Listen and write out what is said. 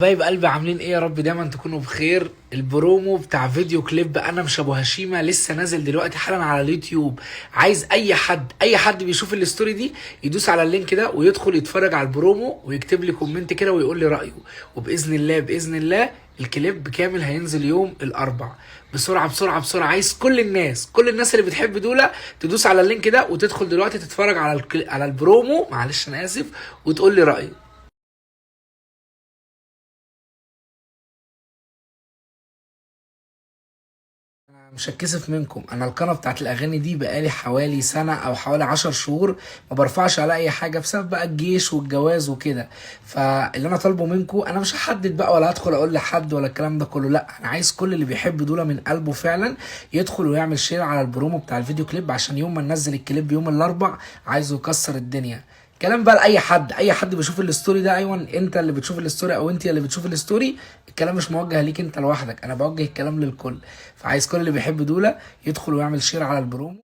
حبايب قلبي عاملين ايه؟ يا رب دايما تكونوا بخير. البرومو بتاع فيديو كليب انا مش ابو هشيمه لسه نازل دلوقتي حالا على اليوتيوب. عايز اي حد بيشوف الستوري دي يدوس على اللينك ده ويدخل يتفرج على البرومو ويكتب لي كومنت كده ويقول لي رايه. وباذن الله باذن الله الكليب كامل هينزل يوم الاربع. بسرعه بسرعه بسرعه، عايز كل الناس اللي بتحب دولة تدوس على اللينك ده وتدخل دلوقتي تتفرج على على البرومو، معلش انا اسف، وتقول لي رايه. انا مش هتكسف منكم، انا القناه بتاعت الاغاني دي بقالي حوالي سنه او حوالي 10 شهور ما برفعش على اي حاجه بسبب بقى الجيش والجواز وكده. فاللي انا طالبه منكم، انا مش هحدد بقى ولا هدخل اقول لحد ولا الكلام ده كله، لا انا عايز كل اللي بيحب دول من قلبه فعلا يدخل ويعمل شير على البرومو بتاع الفيديو كليب، عشان يوم ما ننزل الكليب يوم الاربع عايزه يكسر الدنيا. كلام بقى لاي حد، اي حد بيشوف الستوري ده، ايوه انت اللي بتشوف الستوري او انت اللي بتشوف الستوري، الكلام مش موجه ليك انت لوحدك، انا بوجه الكلام للكل. فعايز كل اللي بيحب دولة يدخل ويعمل شير على البرومو.